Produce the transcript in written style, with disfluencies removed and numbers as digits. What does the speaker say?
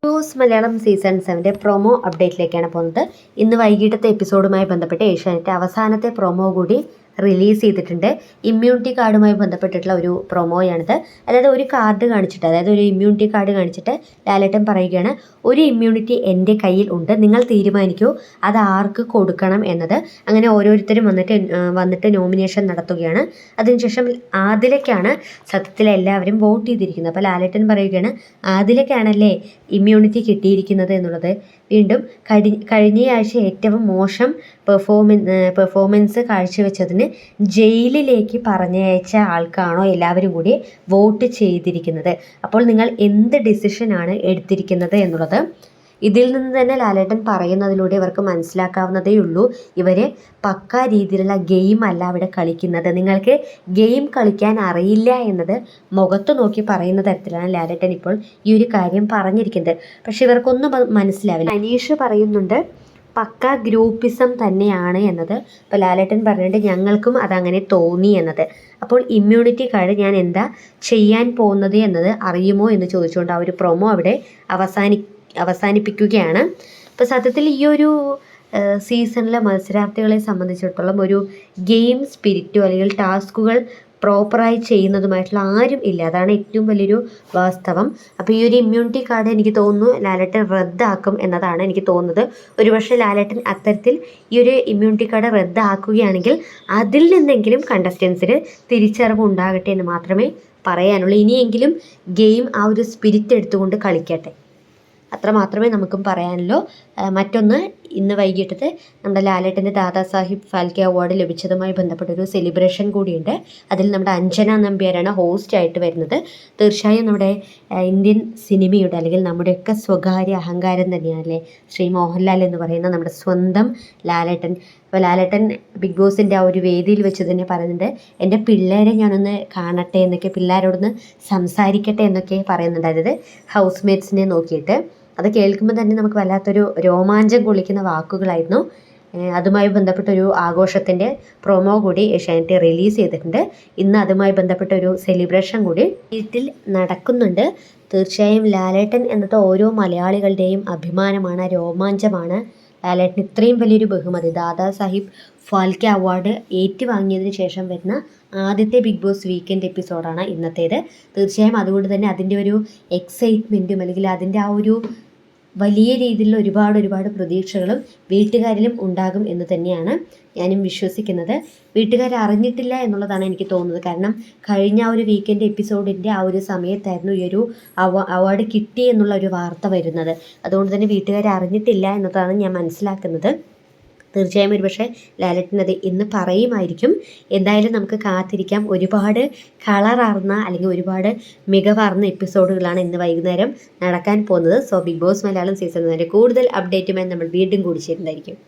Boss Malayalam season 7 promo അപ്ഡേറ്റിലേക്കാണ് പോകുന്നത്. ഇന്ന് വൈകിട്ടത്തെ എപ്പിസോഡുമായി ബന്ധപ്പെട്ട് ഏഷ്യാനെറ്റ് അവസാനത്തെ പ്രൊമോ കൂടി റിലീസ് ചെയ്തിട്ടുണ്ട്. ഇമ്മ്യൂണിറ്റി കാർഡുമായി ബന്ധപ്പെട്ടിട്ടുള്ള ഒരു പ്രൊമോയാണിത്. അതായത് ഒരു കാർഡ് കാണിച്ചിട്ട്, അതായത് ഒരു ഇമ്മ്യൂണിറ്റി കാർഡ് കാണിച്ചിട്ട് ലാലേട്ടൻ പറയുകയാണ്, ഒരു ഇമ്മ്യൂണിറ്റി എൻ്റെ കയ്യിൽ ഉണ്ട്, നിങ്ങൾ തീരുമാനിക്കൂ അത് ആർക്ക് കൊടുക്കണം എന്നത്. അങ്ങനെ ഓരോരുത്തരും വന്നിട്ട് നോമിനേഷൻ നടത്തുകയാണ്. അതിനുശേഷം ആദിലയ്ക്കാണ് സത്യത്തിൽ എല്ലാവരും വോട്ട് ചെയ്തിരിക്കുന്നത്. അപ്പോൾ ലാലേട്ടൻ പറയുകയാണ്, ആദിലയ്ക്കാണല്ലേ ഇമ്മ്യൂണിറ്റി എന്നുള്ളത്. വീണ്ടും കഴിഞ്ഞയാഴ്ച ഏറ്റവും മോശം പെർഫോമൻസ് കാഴ്ചവെച്ചതിന് ജയിലിലേക്ക് പറഞ്ഞയച്ച ആൾക്കാണോ എല്ലാവരും കൂടി വോട്ട് ചെയ്തിരിക്കുന്നത്. അപ്പോൾ നിങ്ങൾ എന്ത് ഡിസിഷനാണ് എടുത്തിരിക്കുന്നത് എന്നുള്ളത് ഇതിൽ നിന്ന് തന്നെ ലാലേട്ടൻ പറയുന്നതിലൂടെ ഇവർക്ക് മനസ്സിലാക്കാവുന്നതേ ഉള്ളൂ, ഇവർ പക്കാ രീതിയിലുള്ള ഗെയിം അല്ല അവിടെ കളിക്കുന്നത്. നിങ്ങൾക്ക് ഗെയിം കളിക്കാൻ അറിയില്ല എന്നത് മുഖത്ത് നോക്കി പറയുന്ന തരത്തിലാണ് ലാലേട്ടൻ ഇപ്പോൾ ഈ ഒരു കാര്യം പറഞ്ഞിരിക്കുന്നത്. പക്ഷെ ഇവർക്കൊന്നും മനസ്സിലാവില്ല. അനീഷ് പറയുന്നുണ്ട് പക്ക ഗ്രൂപ്പിസം തന്നെയാണ് എന്നത്. അപ്പോൾ ലാലേട്ടൻ പറഞ്ഞിട്ട് ഞങ്ങൾക്കും അതങ്ങനെ തോന്നി എന്നത്. അപ്പോൾ ഇമ്മ്യൂണിറ്റി കാർഡ് ഞാൻ എന്താ ചെയ്യാൻ പോകുന്നത് എന്നത് അറിയുമോ എന്ന് ചോദിച്ചുകൊണ്ട് ആ ഒരു പ്രൊമോ അവിടെ അവസാനിപ്പിക്കുകയാണ്. ഇപ്പോൾ സത്യത്തിൽ ഈ ഒരു സീസണിലെ മത്സരാർത്ഥികളെ സംബന്ധിച്ചിടത്തോളം ഒരു ഗെയിം സ്പിരിറ്റോ അല്ലെങ്കിൽ ടാസ്കുകൾ പ്രോപ്പറായി ചെയ്യുന്നതുമായിട്ടുള്ള ആരും ഇല്ല. അതാണ് ഏറ്റവും വലിയൊരു വാസ്തവം. അപ്പോൾ ഈ ഒരു ഇമ്മ്യൂണിറ്റി കാർഡ് എനിക്ക് തോന്നുന്നു ലാലേട്ടൻ റദ്ദാക്കും എന്നതാണ് എനിക്ക് തോന്നുന്നത്. ഒരുപക്ഷെ ലാലേട്ടൻ അത്തരത്തിൽ ഈ ഒരു ഇമ്മ്യൂണിറ്റി കാർഡ് റദ്ദാക്കുകയാണെങ്കിൽ അതിൽ നിന്നെങ്കിലും കണ്ടസ്റ്റൻസിന് തിരിച്ചറിവ് ഉണ്ടാകട്ടെ എന്ന് മാത്രമേ പറയാനുള്ളൂ. ഇനിയെങ്കിലും ഗെയിം ആ ഒരു സ്പിരിറ്റ് എടുത്തുകൊണ്ട് കളിക്കട്ടെ, അത്ര മാത്രമേ നമുക്കും പറയാനുള്ളൂ. മറ്റൊന്ന്, ഇന്ന് വൈകിട്ടത്തെ നമ്മുടെ ലാലേട്ടൻ്റെ ദാദാസാഹിബ് ഫാൽക്കെ അവാർഡ് ലഭിച്ചതുമായി ബന്ധപ്പെട്ടൊരു സെലിബ്രേഷൻ കൂടിയുണ്ട്. അതിൽ നമ്മുടെ അഞ്ജന നമ്പ്യാരാണ് ഹോസ്റ്റായിട്ട് വരുന്നത്. തീർച്ചയായും നമ്മുടെ ഇന്ത്യൻ സിനിമയുടെ അല്ലെങ്കിൽ നമ്മുടെയൊക്കെ സ്വകാര്യ അഹങ്കാരം തന്നെയാണല്ലേ ശ്രീ മോഹൻലാൽ എന്ന് പറയുന്ന നമ്മുടെ സ്വന്തം ലാലേട്ടൻ. അപ്പോൾ ലാലേട്ടൻ ബിഗ് ബോസിൻ്റെ ആ ഒരു വേദിയിൽ വെച്ച് തന്നെ പറയുന്നുണ്ട്, എൻ്റെ പിള്ളേരെ ഞാനൊന്ന് കാണട്ടെ എന്നൊക്കെ, പിള്ളേരോടൊന്ന് സംസാരിക്കട്ടെ എന്നൊക്കെ പറയുന്നുണ്ട്. അതായത് ഹൗസ് മേറ്റ്സിനെ നോക്കിയിട്ട്. അത് കേൾക്കുമ്പോൾ തന്നെ നമുക്ക് വല്ലാത്തൊരു രോമാഞ്ചം കൊള്ളിക്കുന്ന വാക്കുകളായിരുന്നു. അതുമായി ബന്ധപ്പെട്ടൊരു ആഘോഷത്തിൻ്റെ പ്രൊമോ കൂടി ഏഷ്യാനെറ്റ് റിലീസ് ചെയ്തിട്ടുണ്ട്. ഇന്ന് അതുമായി ബന്ധപ്പെട്ടൊരു സെലിബ്രേഷൻ കൂടി വീട്ടിൽ നടക്കുന്നുണ്ട്. തീർച്ചയായും ലാലേട്ടൻ എന്നത് ഓരോ മലയാളികളുടെയും അഭിമാനമാണ്, രോമാഞ്ചമാണ്. ലാലേട്ടൻ ഇത്രയും വലിയൊരു ബഹുമതി, ദാദാ സാഹിബ് ഫാൽക്കെ അവാർഡ് ഏറ്റുവാങ്ങിയതിന് ശേഷം വരുന്ന ആദ്യത്തെ ബിഗ് ബോസ് വീക്കെൻഡ് എപ്പിസോഡാണ് ഇന്നത്തേത്. തീർച്ചയായും അതുകൊണ്ട് തന്നെ അതിൻ്റെ ഒരു എക്സൈറ്റ്മെൻറ്റും അല്ലെങ്കിൽ അതിൻ്റെ ആ ഒരു വലിയ രീതിയിലുള്ള ഒരുപാട് പ്രതീക്ഷകളും വീട്ടുകാരിലും ഉണ്ടാകും എന്ന് തന്നെയാണ് ഞാനും വിശ്വസിക്കുന്നത്. വീട്ടുകാർ അറിഞ്ഞിട്ടില്ല എന്നുള്ളതാണ് എനിക്ക് തോന്നുന്നത്. കാരണം കഴിഞ്ഞ ആ ഒരു വീക്കെൻഡ് എപ്പിസോഡിൻ്റെ ആ ഒരു സമയത്തായിരുന്നു ഈ ഒരു അവാർഡ് കിട്ടി എന്നുള്ള ഒരു വാർത്ത വരുന്നത്. അതുകൊണ്ട് തന്നെ വീട്ടുകാർ അറിഞ്ഞിട്ടില്ല എന്നതാണ് ഞാൻ മനസ്സിലാക്കുന്നത്. തീർച്ചയായും ഒരുപക്ഷെ ലാലേട്ടൻ അത് ഇന്ന് പറയുമായിരിക്കും. എന്തായാലും നമുക്ക് കാത്തിരിക്കാം. ഒരുപാട് കളറാർന്ന അല്ലെങ്കിൽ ഒരുപാട് മികവാർന്ന എപ്പിസോഡുകളാണ് ഇന്ന് വൈകുന്നേരം നടക്കാൻ പോകുന്നത്. So Bigg Boss Malayalam season 9 കൂടുതൽ അപ്ഡേറ്റുമായി നമ്മൾ വീണ്ടും കൂടി ചേരുന്നതായിരിക്കും.